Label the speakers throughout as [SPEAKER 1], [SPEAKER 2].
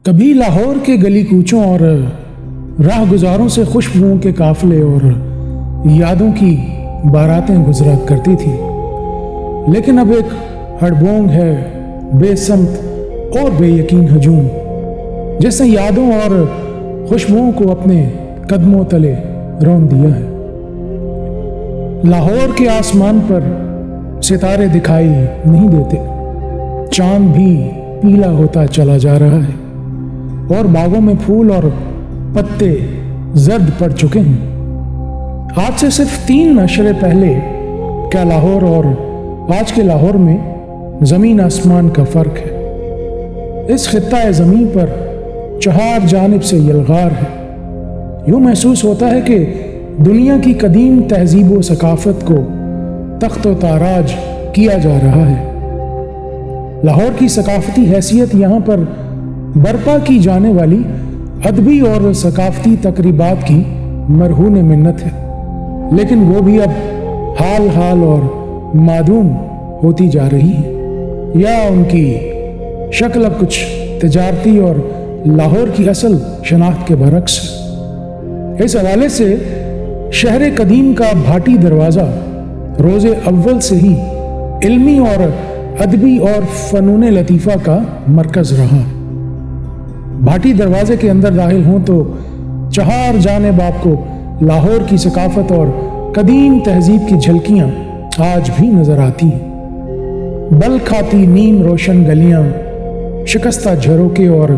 [SPEAKER 1] کبھی لاہور کے گلی کوچوں اور راہ گزاروں سے خوشبوؤں کے قافلے اور یادوں کی باراتیں گزرا کرتی تھی، لیکن اب ایک ہڑبونگ ہے، بے سمت اور بے یقین ہجوم، جس نے یادوں اور خوشبوؤں کو اپنے قدموں تلے رون دیا ہے۔ لاہور کے آسمان پر ستارے دکھائی نہیں دیتے، چاند بھی پیلا ہوتا چلا جا رہا ہے اور باغوں میں پھول اور پتے زرد پڑ چکے ہیں۔ آج سے صرف 3 عشرے پہلے کیا لاہور اور آج کے لاہور میں زمین آسمان کا فرق ہے۔ اس خطہ زمین پر 4 جانب سے یلغار ہے۔ یوں محسوس ہوتا ہے کہ دنیا کی قدیم تہذیب و ثقافت کو تخت و تاراج کیا جا رہا ہے۔ لاہور کی ثقافتی حیثیت یہاں پر برپا کی جانے والی ادبی اور ثقافتی تقریبات کی مرہون منت ہے، لیکن وہ بھی اب حال اور معدوم ہوتی جا رہی ہے، یا ان کی شکل اب کچھ تجارتی اور لاہور کی اصل شناخت کے برعکس ہے۔ اس حوالے سے شہر قدیم کا بھاٹی دروازہ روز اول سے ہی علمی اور ادبی اور فنون لطیفہ کا مرکز رہا۔ بھاٹی دروازے کے اندر داخل ہوں تو 4 جانب آپ کو لاہور کی ثقافت اور قدیم تہذیب کی جھلکیاں آج بھی نظر آتی ہیں۔ بل کھاتی نیم روشن گلیاں، شکستہ جھروکے اور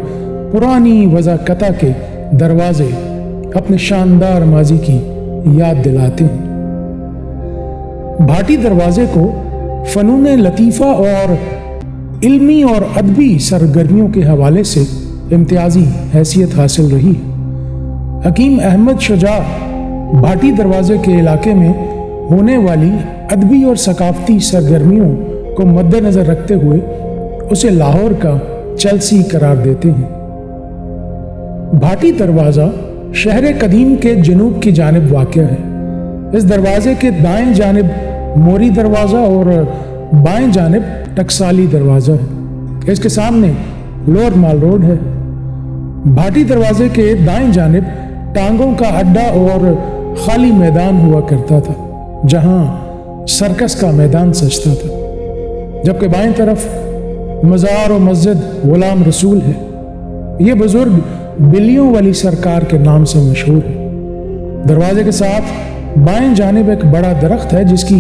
[SPEAKER 1] پرانی وضاقتہ کے دروازے اپنے شاندار ماضی کی یاد دلاتے ہیں۔ بھاٹی دروازے کو فنون لطیفہ اور علمی اور ادبی سرگرمیوں کے حوالے سے امتیازی حیثیت حاصل رہی ہے۔ حکیم احمد شجاع بھاٹی دروازے کے علاقے میں ہونے والی ادبی اور ثقافتی سرگرمیوں کو مد نظر رکھتے ہوئے اسے لاہور کا چیلسی قرار دیتے ہیں۔ بھاٹی دروازہ شہر قدیم کے جنوب کی جانب واقع ہے۔ اس دروازے کے دائیں جانب موری دروازہ اور بائیں جانب ٹکسالی دروازہ ہے۔ اس کے سامنے لوور مال روڈ ہے۔ بھاٹی دروازے کے دائیں جانب ٹانگوں کا اڈا اور خالی میدان ہوا کرتا تھا، جہاں سرکس کا میدان سجتا تھا، جبکہ بائیں طرف مزار و مسجد غلام رسول ہے۔ یہ بزرگ بلیوں والی سرکار کے نام سے مشہور ہے۔ دروازے کے ساتھ بائیں جانب ایک بڑا درخت ہے جس کی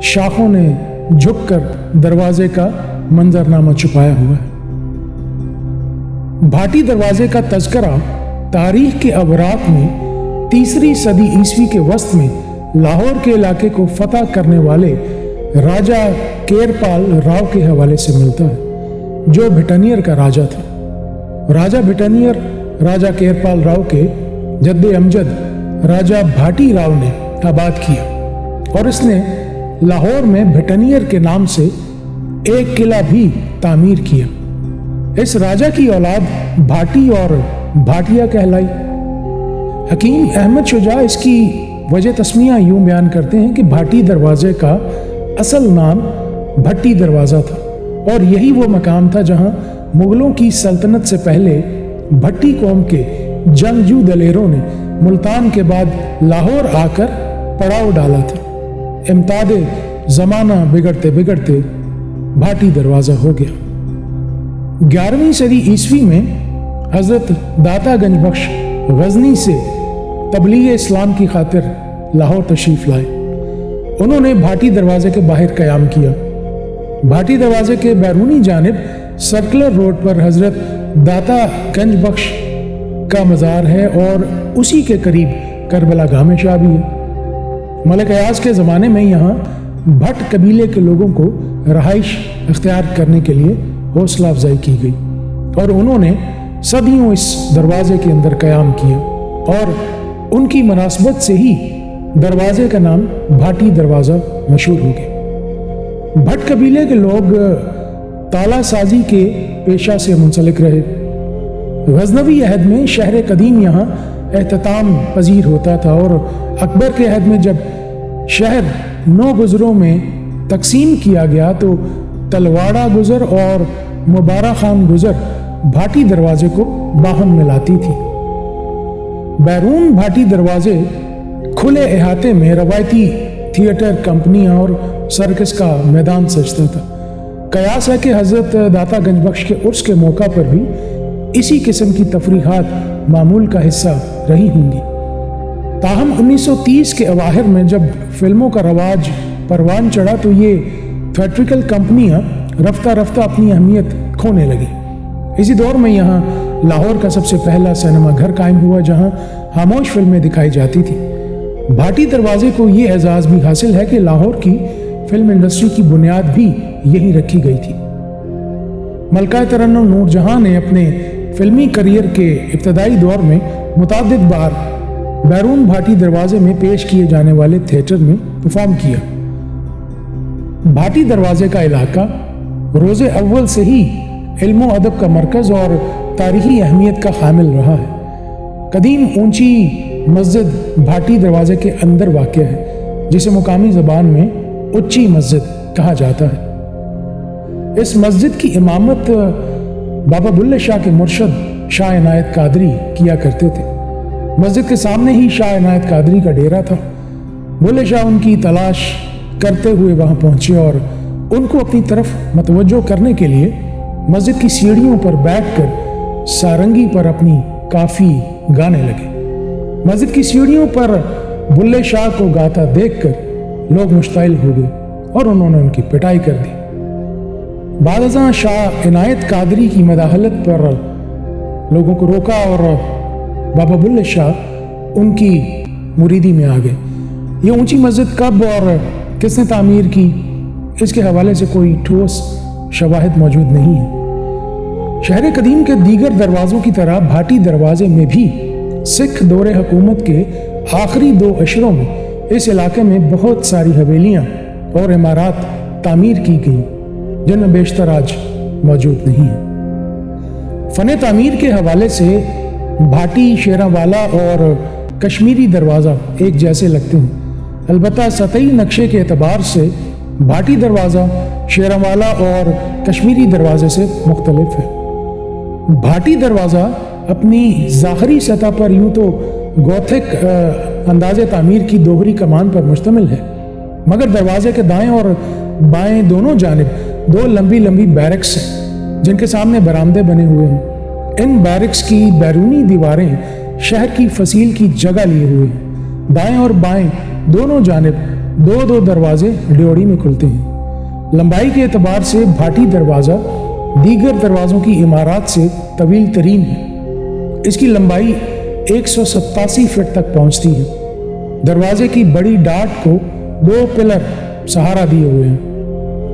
[SPEAKER 1] شاخوں نے جھک کر دروازے کا منظرنامہ چھپایا ہوا ہے۔ بھاٹی دروازے کا تذکرہ تاریخ کے اوراق میں 3 صدی عیسوی کے وسط میں لاہور کے علاقے کو فتح کرنے والے راجہ کیرپال راؤ کے حوالے سے ملتا ہے، جو بھٹنیر کا راجہ تھا۔ راجہ بھٹنیر راجہ کیرپال راؤ کے جد امجد راجہ بھاٹی راؤ نے آباد کیا، اور اس نے لاہور میں بھٹنیر کے نام سے ایک قلعہ بھی تعمیر کیا۔ اس راجہ کی اولاد بھاٹی اور بھاٹیا کہلائی۔ حکیم احمد شجاع اس کی وجہ تسمیہ یوں بیان کرتے ہیں کہ بھاٹی دروازے کا اصل نام بھٹی دروازہ تھا، اور یہی وہ مقام تھا جہاں مغلوں کی سلطنت سے پہلے بھٹی قوم کے جنگجو دلیروں نے ملتان کے بعد لاہور آ کر پڑاؤ ڈالا تھا۔ امتاد زمانہ بگڑتے بگڑتے بھاٹی دروازہ ہو گیا۔ 11ویں صدی عیسوی میں حضرت داتا گنج بخش غزنی سے تبلیغ اسلام کی خاطر لاہور تشریف لائے۔ انہوں نے بھاٹی دروازے کے باہر قیام کیا۔ بھاٹی دروازے کے بیرونی جانب سرکلر روڈ پر حضرت داتا گنج بخش کا مزار ہے، اور اسی کے قریب کربلا گاہ شاہ بھی ہے۔ ملک ایاز کے زمانے میں یہاں بھٹ قبیلے کے لوگوں کو رہائش اختیار کرنے کے لیے حوصلہ افزائی کی گئی، اور انہوں نے صدیوں اس دروازے کے اندر قیام کیا، اور ان کی مناسبت سے ہی دروازے کا نام بھاٹی دروازہ مشہور ہو گیا۔ بھٹ قبیلے کے لوگ تالا سازی کے پیشہ سے منسلک رہے۔ غزنوی عہد میں شہر قدیم یہاں اختتام پذیر ہوتا تھا، اور اکبر کے عہد میں جب شہر 9 گزروں میں تقسیم کیا گیا تو تلواڑہ گزر اور مبارہ خان گزر بھاٹی دروازے کو باہم ملاتی تھی۔ بیرون بھاٹی دروازے کھلے احاطے میں روایتی تھیٹر، کمپنیاں اور سرکس کا میدان سجتا تھا۔ قیاس ہے کہ حضرت داتا گنج بخش کے عرس کے موقع پر بھی اسی قسم کی تفریحات معمول کا حصہ رہی ہوں گی۔ تاہم 1930 کے اواخر میں جب فلموں کا رواج پروان چڑھا تو یہ تھیٹریکل کمپنیاں رفتہ رفتہ اپنی اہمیت کھونے لگی۔ اسی دور میں یہاں لاہور کا سب سے پہلا سینما گھر قائم ہوا جہاں خاموش فلمیں دکھائی جاتی تھی۔ بھاٹی دروازے کو یہ اعزاز بھی حاصل ہے کہ لاہور کی فلم انڈسٹری کی بنیاد بھی یہی رکھی گئی تھی۔ ملکہ ترنم نور جہاں نے اپنے فلمی کریئر کے ابتدائی دور میں متعدد بار بیرون بھاٹی دروازے میں پیش کیے جانے والے تھیٹر میں پرفارم کیا۔ بھاٹی دروازے کا علاقہ روز اول سے ہی علم و ادب کا مرکز اور تاریخی اہمیت کا حامل رہا ہے۔ قدیم اونچی مسجد بھاٹی دروازے کے اندر واقع ہے جسے مقامی زبان میں اونچی مسجد کہا جاتا ہے۔ اس مسجد کی امامت بابا بلے شاہ کے مرشد شاہ عنایت قادری کیا کرتے تھے۔ مسجد کے سامنے ہی شاہ عنایت قادری کا ڈیرا تھا۔ بلے شاہ ان کی تلاش کرتے ہوئے وہاں پہنچے اور ان کو اپنی طرف متوجہ کرنے کے لیے مسجد کی سیڑھیوں پر بیٹھ کر سارنگی پر اپنی کافی گانے لگے۔ مسجد کی سیڑھیوں پر بلے شاہ کو گاتا دیکھ کر لوگ مشتعل ہو گئے اور انہوں نے ان کی پٹائی کر دی۔ بعد ازاں شاہ عنایت قادری کی مداخلت پر لوگوں کو روکا اور بابا بلے شاہ ان کی مریدی میں آ گئے۔ یہ اونچی مسجد کب اور کس نے تعمیر کی، اس کے حوالے سے کوئی ٹھوس شواہد موجود نہیں ہے۔ شہر قدیم کے دیگر دروازوں کی طرح بھاٹی دروازے میں بھی سکھ دور حکومت کے آخری 2 عشروں میں اس علاقے میں بہت ساری حویلیاں اور عمارات تعمیر کی گئیں جن میں بیشتر آج موجود نہیں ہیں۔ فن تعمیر کے حوالے سے بھاٹی، شیراں والا اور کشمیری دروازہ ایک جیسے لگتے ہیں، البتہ سطحی نقشے کے اعتبار سے بھاٹی دروازہ شیراں والا اور کشمیری دروازے سے مختلف ہے۔ بھاٹی دروازہ اپنی ظاہری سطح پر یوں تو گوتھک انداز تعمیر کی دوہری کمان پر مشتمل ہے، مگر دروازے کے دائیں اور بائیں دونوں جانب 2 لمبی لمبی بیرکس ہیں جن کے سامنے برآمدے بنے ہوئے ہیں۔ ان بیرکس کی بیرونی دیواریں شہر کی فصیل کی جگہ لیے ہوئے ہیں۔ دائیں اور بائیں دونوں جانب 2 دروازے ڈیوڑی میں کھلتے ہیں۔ لمبائی کے اعتبار سے بھاٹی دروازہ دیگر دروازوں کی عمارات سے طویل ترین ہے۔ اس کی لمبائی 187 فٹ تک پہنچتی ہے۔ دروازے کی بڑی ڈاٹ کو 2 پلر سہارا دیے ہوئے ہیں۔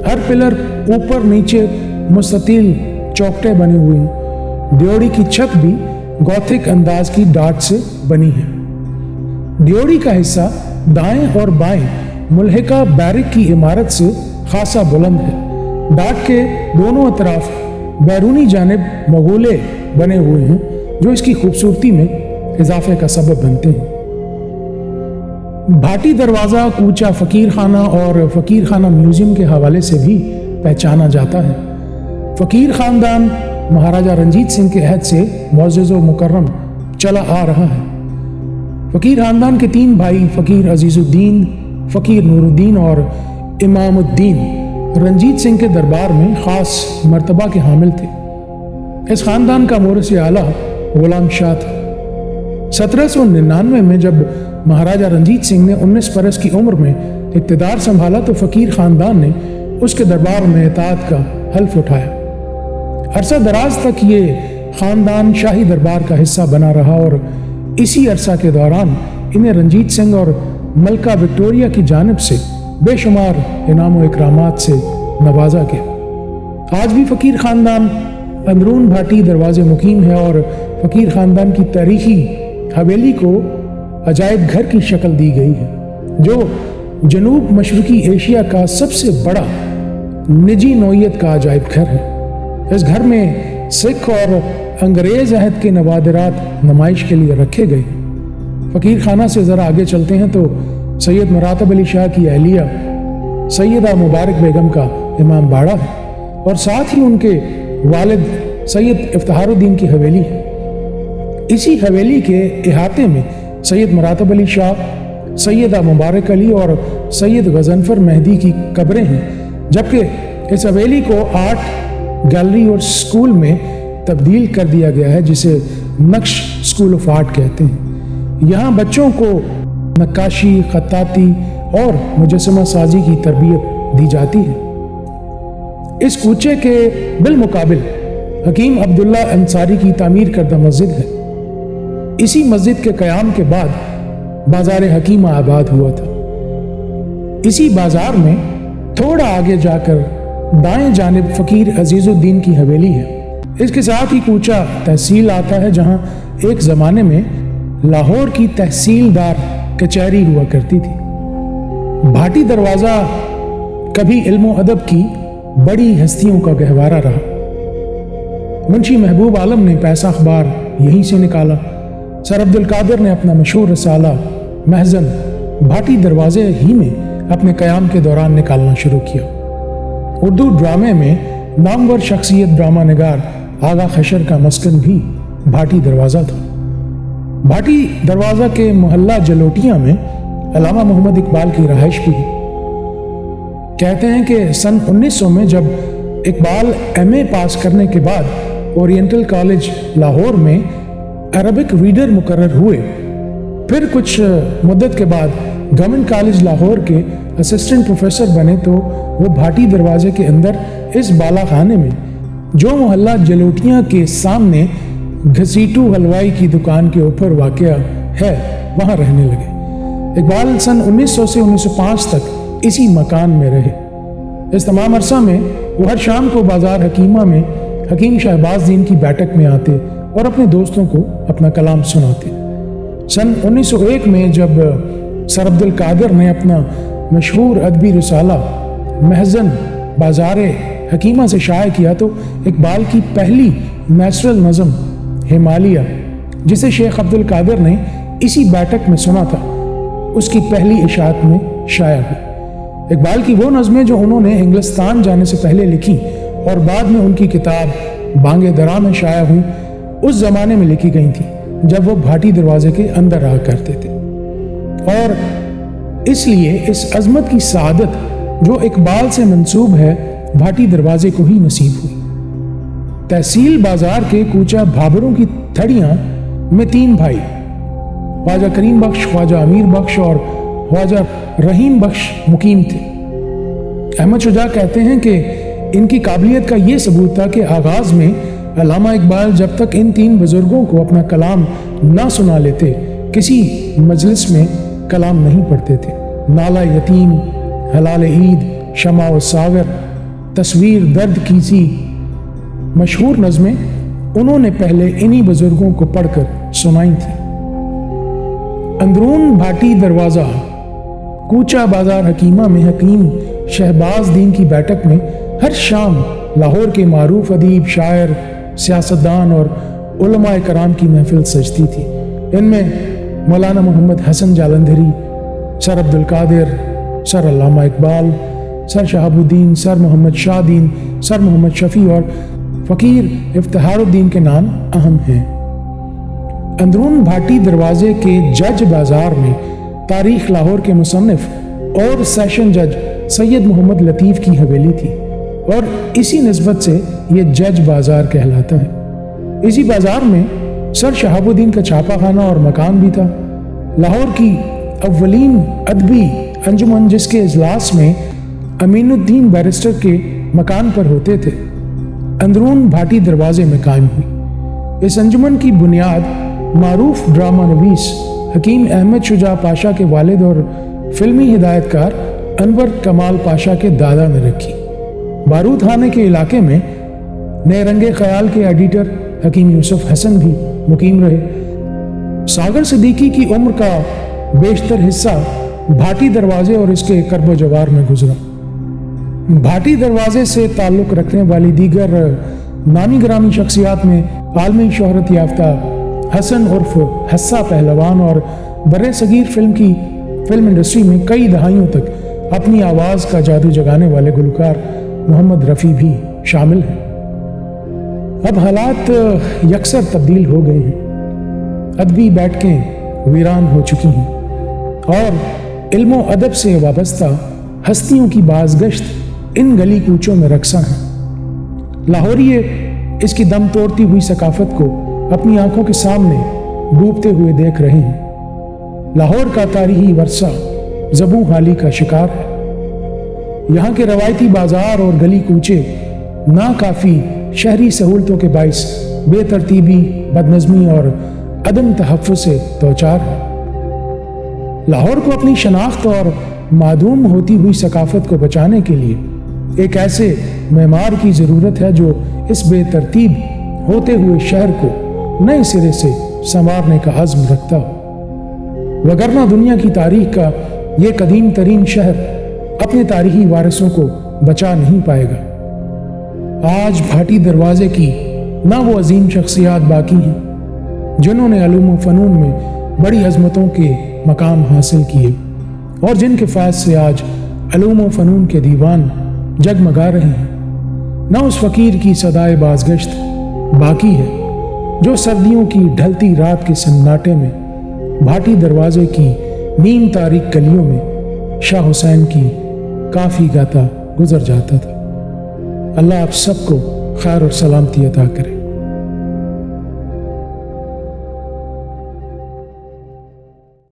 [SPEAKER 1] ہر پلر اوپر نیچے مستطیل چوکٹے بنے ہوئے ہیں۔ ڈیوڑی کی چھت بھی گوتھک انداز کی ڈاٹ سے بنی ہے۔ ڈیوڑی کا حصہ دائیں اور بائیں ملحقہ بیرک کی عمارت سے خاصا بلند ہے۔ ڈاٹ کے دونوں اطراف بیرونی جانب مغولے بنے ہوئے ہیں جو اس کی خوبصورتی میں اضافے کا سبب بنتے ہیں۔ بھاٹی دروازہ کوچہ فقیر خانہ اور فقیر خانہ میوزیم کے حوالے سے بھی پہچانا جاتا ہے۔ فقیر خاندان مہاراجہ رنجیت سنگھ کے عہد سے معزز و مکرم چلا آ رہا ہے۔ فقیر خاندان کے 3 بھائی فقیر عزیز الدین، فقیر نور الدین اور امام الدین رنجیت سنگھ کے دربار میں خاص مرتبہ کے حامل تھے۔ اس خاندان کا مورث اعلیٰ غلام شاہ تھا۔ 1799 میں جب مہاراجہ رنجیت سنگھ نے 19 برس کی عمر میں اقتدار سنبھالا تو فقیر خاندان نے اس کے دربار میں اطاعت کا حلف اٹھایا۔ عرصہ دراز تک یہ خاندان شاہی دربار کا حصہ بنا رہا اور اسی عرصہ کے دوران انہیں رنجیت سنگھ اور ملکہ وکٹوریہ کی جانب سے بے شمار انعام و اکرامات سے نوازا گیا۔ آج بھی فقیر خاندان اندرون بھاٹی دروازے مقیم ہے اور فقیر خاندان کی تاریخی حویلی کو عجائب گھر کی شکل دی گئی ہے جو جنوب مشرقی ایشیا کا سب سے بڑا نجی نوعیت کا عجائب گھر ہے۔ اس گھر میں سکھ اور انگریز عہد کے نوادرات نمائش کے لیے رکھے گئے ہیں۔ فقیر خانہ سے ذرا آگے چلتے ہیں تو سید مراتب علی شاہ کی اہلیہ سیدہ مبارک بیگم کا امام باڑہ ہے، اور ساتھ ہی ان کے والد سید افتخار الدین کی حویلی ہے۔ اسی حویلی کے احاطے میں سید مراتب علی شاہ، سیدہ مبارک علی اور سید غضنفر مہدی کی قبریں ہیں، جبکہ اس حویلی کو آرٹ گیلری اور سکول میں تبدیل کر دیا گیا ہے، جسے نقش اسکول آف آرٹ کہتے ہیں۔ یہاں بچوں کو نقاشی، خطاطی اور مجسمہ سازی کی تربیت دی جاتی ہے۔ اس کوچے کے بالمقابل حکیم عبداللہ انصاری کی تعمیر کردہ مسجد ہے۔ اسی مسجد کے قیام کے بعد بازار حکیمہ آباد ہوا تھا۔ اسی بازار میں تھوڑا آگے جا کر دائیں جانب فقیر عزیز الدین کی حویلی ہے۔ اس کے ساتھ ہی کوچہ تحصیل آتا ہے، جہاں ایک زمانے میں لاہور کی تحصیلدار کچہری ہوا کرتی تھی۔ بھاٹی دروازہ کبھی علم و ادب کی بڑی ہستیوں کا گہوارہ رہا۔ منشی محبوب عالم نے پیسہ اخبار یہیں سے نکالا۔ سر عبد القادر نے اپنا مشہور رسالہ محزن بھاٹی دروازے ہی میں اپنے قیام کے دوران نکالنا شروع کیا۔ اردو ڈرامے میں نامور شخصیت ڈرامہ نگار آغا خشر کا مسکن بھی بھاٹی دروازہ تھا۔ بھاٹی دروازہ کے محلہ جلوٹیاں میں علامہ محمد اقبال کی رہائش بھی ہے۔ کہتے ہیں کہ سن 1900 میں جب اقبال ایم اے پاس کرنے کے بعد اورینٹل کالج لاہور میں عربک ریڈر مقرر ہوئے، پھر کچھ مدت کے بعد گورنمنٹ کالج لاہور کے اسسٹنٹ پروفیسر بنے، تو وہ بھاٹی دروازے کے اندر اس بالا خانے میں جو محلہ جلوٹیاں کے سامنے گھسیٹو حلوائی کی دکان کے اوپر واقع ہے وہاں رہنے لگے۔ اقبال سن 1900 سے 1905 تک اسی مکان میں رہے۔ اس تمام عرصہ میں وہ ہر شام کو بازار حکیمہ میں حکیم شہباز دین کی بیٹھک میں آتے اور اپنے دوستوں کو اپنا کلام سناتے۔ سن 1901 میں جب سر عبد القادر نے اپنا مشہور ادبی رسالہ محزن بازار حکیمہ سے شائع کیا، تو اقبال کی پہلی نیچرل نظم ہمالیہ، جسے شیخ عبد القادر نے اسی بیٹھک میں سنا تھا، اس کی پہلی اشاعت میں شائع ہوئی۔ اقبال کی وہ نظمیں جو انہوں نے انگلستان جانے سے پہلے لکھی اور بعد میں ان کی کتاب بانگ درا میں شائع ہوئی، اس زمانے میں لکھی گئی تھی جب وہ بھاٹی دروازے کے اندر رہا کرتے تھے، اور اس لیے اس عظمت کی سعادت جو اقبال سے منسوب ہے بھاٹی دروازے کو ہی نصیب ہوئی۔ تحصیل بازار کے کوچہ بھابروں کی تھڑیاں میں 3 بھائی خواجہ کریم بخش، خواجہ امیر بخش اور خواجہ رحیم بخش مقیم تھے۔ احمد شجاع کہتے ہیں کہ ان کی قابلیت کا یہ ثبوت تھا کہ آغاز میں علامہ اقبال جب تک ان 3 بزرگوں کو اپنا کلام نہ سنا لیتے کسی مجلس میں کلام نہیں پڑھتے تھے۔ نالہ یتیم، حلال عید، شمع و ساغر، تصویر درد کیسی مشہور نظمیں انہوں نے پہلے انہی بزرگوں کو پڑھ کر سنائی تھیں۔ اندرون بھاٹی دروازہ کوچہ بازار حکیمہ میں حکیم شہباز دین کی بیٹھک میں ہر شام لاہور کے معروف ادیب، شاعر، سیاستدان اور علماء کرام کی محفل سجتی تھی۔ ان میں مولانا محمد حسن جالندھری، سر عبد القادر، سر علامہ اقبال، سر شہاب الدین، سر محمد شاہ دین، سر محمد شفیع اور فقیر افتخار الدین کے نام اہم ہیں۔ اندرون بھاٹی دروازے کے جج بازار میں تاریخ لاہور کے مصنف اور سیشن جج سید محمد لطیف کی حویلی تھی، اور اسی نسبت سے یہ جج بازار کہلاتا ہے۔ اسی بازار میں سر شہاب الدین کا چھاپا خانہ اور مکان بھی تھا۔ لاہور کی اولین ادبی انجمن، جس کے اجلاس میں امین الدین بیرسٹر کے مکان پر ہوتے تھے، اندرون بھاٹی دروازے میں قائم ہوئی۔ اس انجمن کی بنیاد معروف ڈرامہ نویس حکیم احمد شجاع پاشا کے والد اور فلمی ہدایت کار انور کمال پاشا کے دادا نے رکھی۔ بارود خانے کے علاقے میں نئے رنگ خیال کے ایڈیٹر حکیم یوسف حسن بھی مقیم رہے۔ ساگر صدیقی کی عمر کا بیشتر حصہ بھاٹی دروازے اور اس کے کرب و جوار میں گزرا۔ بھاٹی دروازے سے تعلق رکھنے والی دیگر نامی گرامی شخصیات میں عالمی شہرت یافتہ حسن عرف حسا پہلوان اور برِ صغیر فلم کی فلم انڈسٹری میں کئی دہائیوں تک اپنی آواز کا جادو جگانے والے گلوکار محمد رفیع بھی شامل ہیں۔ اب حالات یکسر تبدیل ہو گئے ہیں، ادبی بیٹھکیں ویران ہو چکی ہیں اور علم و ادب سے وابستہ ہستیوں کی بازگشت ان گلی کوچوں میں رقصاں ہیں۔ لاہوریے اس کی دم توڑتی ہوئی ثقافت کو اپنی آنکھوں کے سامنے ڈوبتے ہوئے دیکھ رہے ہیں۔ لاہور کا تاریخی ورثہ زبوں حالی کا شکار ہے۔ یہاں کے روایتی بازار اور گلی کوچے ناکافی شہری سہولتوں کے باعث بے ترتیبی، بدنظمی اور عدم تحفظ سے دوچار ہے۔ لاہور کو اپنی شناخت اور معدوم ہوتی ہوئی ثقافت کو بچانے کے لیے ایک ایسے معمار کی ضرورت ہے جو اس بے ترتیب ہوتے ہوئے شہر کو نئے سرے سے سنوارنے کا عزم رکھتا ہو، وگرنہ دنیا کی تاریخ کا یہ قدیم ترین شہر اپنے تاریخی وارثوں کو بچا نہیں پائے گا۔ آج بھاٹی دروازے کی نہ وہ عظیم شخصیات باقی ہیں جنہوں نے علوم و فنون میں بڑی عظمتوں کے مقام حاصل کیے اور جن کے فیض سے آج علوم و فنون کے دیوان جگمگا رہے ہیں، نہ اس فقیر کی صدائے بازگشت باقی ہے جو سردیوں کی ڈھلتی رات کے سناٹے میں بھاٹی دروازے کی نیم تاریک گلیوں میں شاہ حسین کی کافی گاتا گزر جاتا تھا۔ اللہ آپ سب کو خیر اور سلامتی عطا کرے۔